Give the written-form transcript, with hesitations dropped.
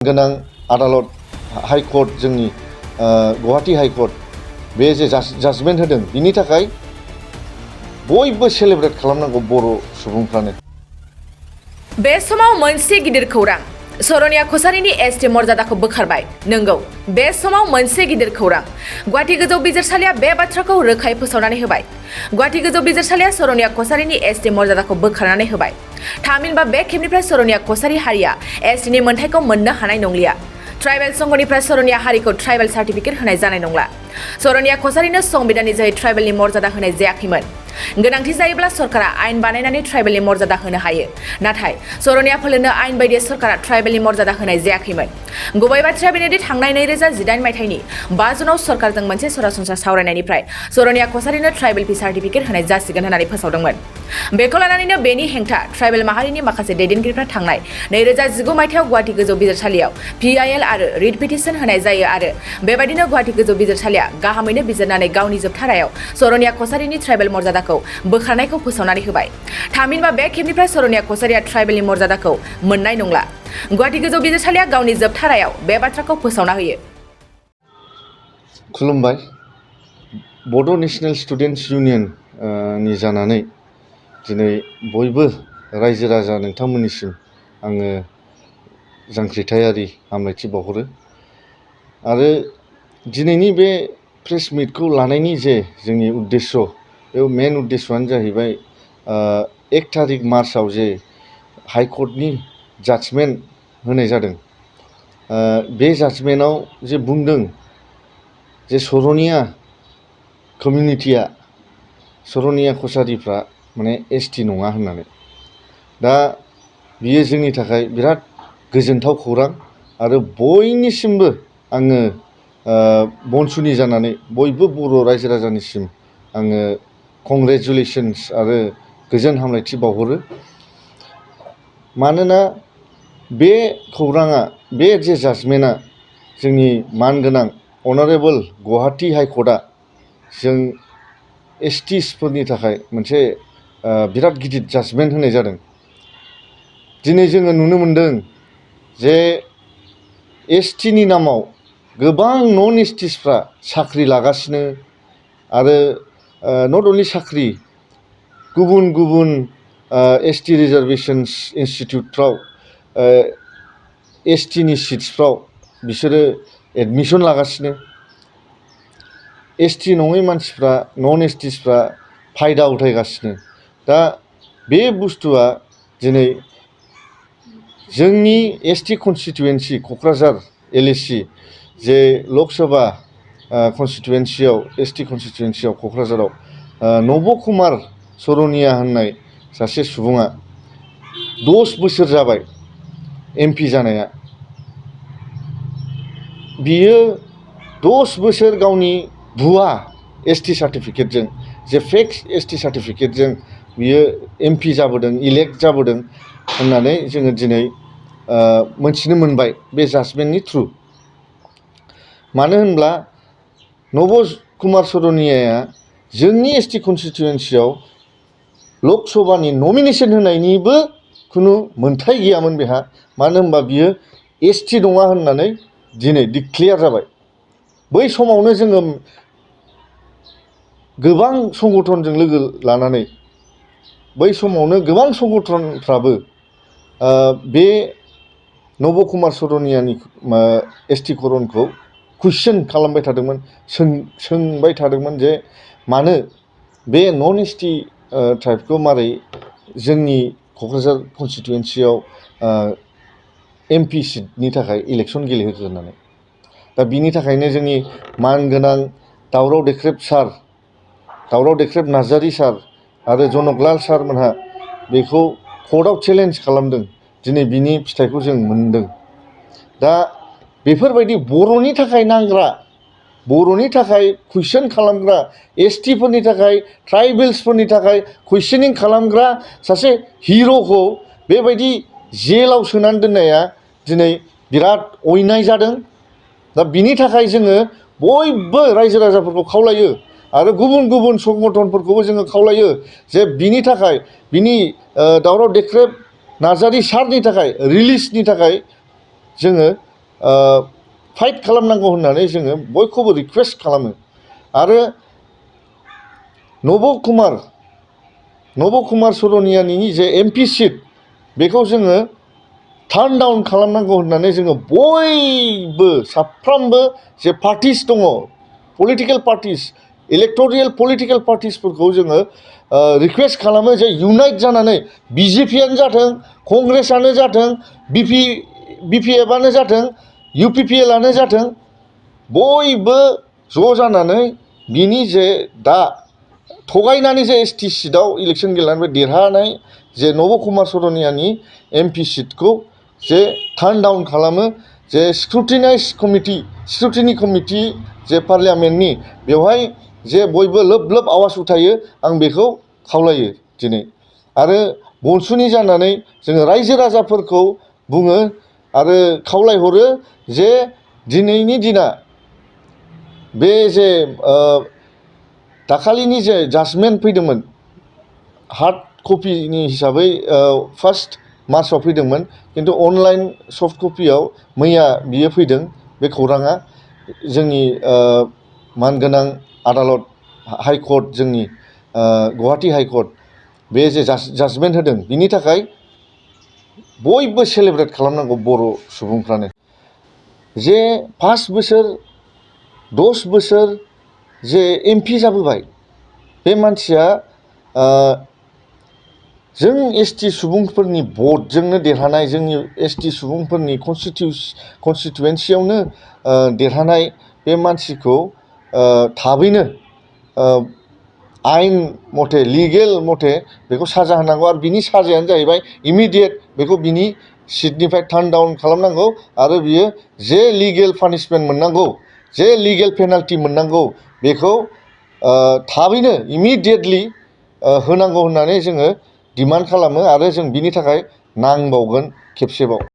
गोनां आदालत हाइकर्ट जोंनि गुवाहाटी हाइकर्ट बे जे जाजमेन्ट होदों बिनि थाखाय बयबो सेलेब्रेट खालामनांगौ बर' सुबुंफ्रानो। बे समाव मोनसे गिदिर खौरां सरनिया कसारिनि एसटि मर्यादाखौ बोखारबाय। नंगौ, बे समाव मोनसे गिदिर खौरां गुवाहाटी गोजौ बिजिरसालिया बे बाथ्राखौ रोखायै फोसावनानै होबाय। गुवाहाटी गोजौ बिजिरसालिया सरनिया कसारिनि एसटि मर्यादाखौ बोखारनानै होबाय। थामहिनबा बे खेबनिफ्राय सरनिया कसारि हारिया एसटिनि मोनथायखौ मोननो हानाय नंलिया। ट्राइबेल संघनिफ्राय सरनिया हारिखौ ट्राइबेल सार्टिफिकेट होनाय जानाय नंला। सरनिया कसारिनो संबिधाननि जोहै ट्राइबेलनि मर्यादा होनाय जायाखैमोन। गोनांथि जायोब्ला सरकारा आयेन बानायनानै ट्राइबेलनि मर्यादा होनो हायो। नाथाय सरनिया फोलेरनो आयेन बायदियै सरकारा ट्राइबेलनि मर्यादा होनाय जायाखैमोन। गुबै बाथ्राया बेनोदि थांनाय 2018 मायथाइनि 5 जुनाव सरकारजों मोनसे सरासनस्रा सावरायनायनिफ्राय सरनिया कसारिनो ट्राइबेल पि सार्टिफिकेट होनाय जासिगोन होननानै फोसावदोंमोन। बेखौ लानानैनो बेनि हेंथा ट्राइबेल माहारिनि माखासे दैदेनगिरिफ्रा थांनाय 2019 मायथाइयाव गुवाहाटी गोजौ बिजिरसालियाव PIL आरो रिट पिटिशन होनाय जायो आरो बेबायदिनो गुवाहाटी गोजौ बिजिरसालिया गाहामैनो बिजिरनानै गावनि जोबथा रायाव सरनिया कसारिनि ट्राइबेल मर्यादाखौ बोखारनायखौ फोसावनानै होबाय। थामहिनबा बे खेबनिफ्राय सरनिया कसारिया ट्राइबेलनि मर्यादाखौ मोननाय नंला। गुवाहाटी गोजौ बिजिरसालिया गावनि जोबथा रायाव बे बाथ्राखौ फोसावना होयो। खुलुमबाय। बड' नेशनेल स्टुडेन्टस इउनियन नि जानानै दिनै बयबो रायजो राजा नोंथांमोननिसिम आङो जांख्रिथायारि हामलायथि बावहरो आरो दिनैनि बे प्रेस मिटखौ लानायनि जे जोंनि उद्देश्य बे मेन उद्देश्यआनो जाहैबाय 1 थारिख मार्चआव जे हाइकर्टनि जाजमेन्ट होनाय जादों। बे जाजमेन्टआव जे बुंदों जे सरनिया कमिउनिटिया सरनिया कसारिफ्रा माने एसटि नङा होननानै। दा बियो जोंनि थाखाय बिराद गोजोनथाव खौरां आरो बयनिसिमबो आङो BoNSUनि जानानै बयबो बर' रायजो राजानिसिम आङो कंग्रेचुलेसन्स आरो गोजोन हामलायथि बावहरो। मानोना बे खौराङा बे जे जाजमेन्टआ जोंनि मानगोनां अनारेबल गुवाहाटी हाइकर्टआ जों एसटिसफोरनि थाखाय मोनसे बिराद गिदिर जाजमेन्ट होनाय जादों। दिनै जोङो नुनो मोनदों जे एसटिनि नामाव गोबां नन एसटिसफ्रा साख्रि लागासिनो आरो नट अनलि साख्रि गुबुन गुबुन एसटि रिजार्भेशन्स इनस्टिटिउटफ्राव एसटिनि सिट्सफ्राव बिसोरो एडमिसन लागासिनो। एसटि नङै मानसिफ्रा नन एसटिसफ्रा फायदा उथायगासिनो। दा बे बुस्थुआ दिनै जोंनि एसटि कनस्टिटुवेन्सि क'क्राझार LAC जे लकसभा कनस्टिटुवेन्सियाव एसटि कनस्टिटुवेन्सियाव क'क्राझाराव नब कुमार सरनिया होननाय सासे सुबुङा 10 बोसोर जाबाय MP जानाया। बियो 10 बोसोर गावनि भुवा एसटि सार्टिफिकेटजों जे फेक एसटि सार्टिफिकेटजों बियो MP जाबोदों, इलेक्ट जाबोदों होननानै जोङो दिनै मोनथिनो मोनबाय बे जाजमेन्टनि थ्रु। मानो होनब्ला नब कुमार सरनियाया जोंनि एसटि कनस्टिटुवेन्सियाव लकसभानि नमिनेसन होनायनिबो खुनु मोनथाय गैयामोन बेहा। मानो होनबा बियो एसटि नङा होननानै दिनै डिक्लेयार जाबाय। बै समावनो जोङो गोबां संगठनजों लोगो लानानै बै समावनो गोबां संगठनफ्राबो बे नब कुमार सरनियानि एसटि करनखौ कुइसन खालामबाय थादोंमोन, सोंबाय थादोंमोन जे मानो बे नन एसटि ट्राइबखौ मारै जोंनि क'क्राझार कनस्टिटुवेन्सियाव MP सिटनि थाखाय इलेक्सन गेलेहोखो होननानै। दा बिनि थाखायनो जोंनि मानगोनां दावराव देख्रेब नार्जारि सार आरो जनकलाल सारमोनहा बेखौ कर्टआव चेलेन्ज खालामदों। दिनै बिनि फिथाइखौ जों मोनदों। दा बेफोरबायदि बर'नि थाखाय नांग्रा, बर'नि थाखाय कुइसन खालामग्रा, एसटिफोरनि थाखाय, ट्राइबेल्सफोरनि थाखाय कुइसनिं खालामग्रा सासे हिर'खौ बेबायदि जेलाव सोनानै दोननाया दिनै बिराद अयनाय जादों। दा बिनि थाखाय जोङो बयबो रायजो राजाफोरखौ खावलायो आरो गुबुन गुबुन संगठनफोरखौबो जोङो खावलायो जे बिनि थाखाय बिनि दावराव देख्रेब नार्जारि सारनि थाखाय रिलिजनि थाखाय जोङो फाइट खालामनांगौ होननानै जोङो बयखौबो रिकुवेस्ट खालामो। आरो नब कुमार सरनियानि जे MP सिट बेखौ जोङो टार्न डाउन खालामनांगौ होननानै जोङो बयबो साफ्रोमबो जे पार्टिस दङ, पलिटिकेल पार्टिस, इलेक्ट'रियेल पलिटिकेल पार्टिसफोरखौ जोङो रिकुवेस्ट खालामो जे इउनाइट जानानै BJPआनो जाथों, कंग्रेसआनो जाथों, BPFआनो जाथों, UPPLआनो जाथों, बयबो ज' जानानै बिनि जे दा थगायनानै जे ST सिटआव इलेक्सन गेलेनानै देरहानाय जे नब कुमार सरनियानि MP सिटखौ जे टार्न डाउन खालामो, जे स्क्रुटिनि कमिटि जे पार्लियामेन्टनि बेवहाय जे बयबो लोब लोब आवाज उठायो, आं बेखौ खावलायो दिनै। आरो BoNSUनि जानानै जोङो रायजो राजाफोरखौ बुङो आरो खावलायहरो जे दिनैनि दिना बे जे दाखालिनि जे जाजमेन्ट फैदोंमोन, हार्ड कपिनि हिसाबै 1 मार्चआव फैदोंमोन, खिन्थु अनलाइन सफ्ट कपियाव मैया बियो फैदों। बे खौराङा जोंनि मानगोनां आदालत हाइकर्ट, जोंनि गुवाहाटि हाइकर्ट, बे जे जाजमेन्ट होदों बिनि थाखाय बयबो सेलेब्रेट खालामनांगौ बर' सुबुंफ्रानो। जे 5 बोसोर 10 बोसोर जे MP जाबोबाय, बे मानसिया जों ST सुबुंफोरनि भटजोंनो देरहानाय, जोंनि ST सुबुंफोरनि कनस्टिटुवेन्सियावनो देरहानाय बे मानसिखौ थाबैनो आयेन मथे, लिगेल मथे बेखौ साजा होनांगौ। आरो बिनि साजायानो जाहैबाय इमिडियेट बेखौ बिनि सिटनिफ्राय टार्न डाउन खालामनांगौ। आरो बियो जे लिगेल पानिशमेन्ट मोननांगौ, जे लिगेल पेनाल्टि मोननांगौ, बेखौ थाबैनो इमिडियेटलि होनांगौ होननानै जोङो डिमान्ड खालामो। आरो जों बिनि थाखाय नांबावगोन खेबसेबाव।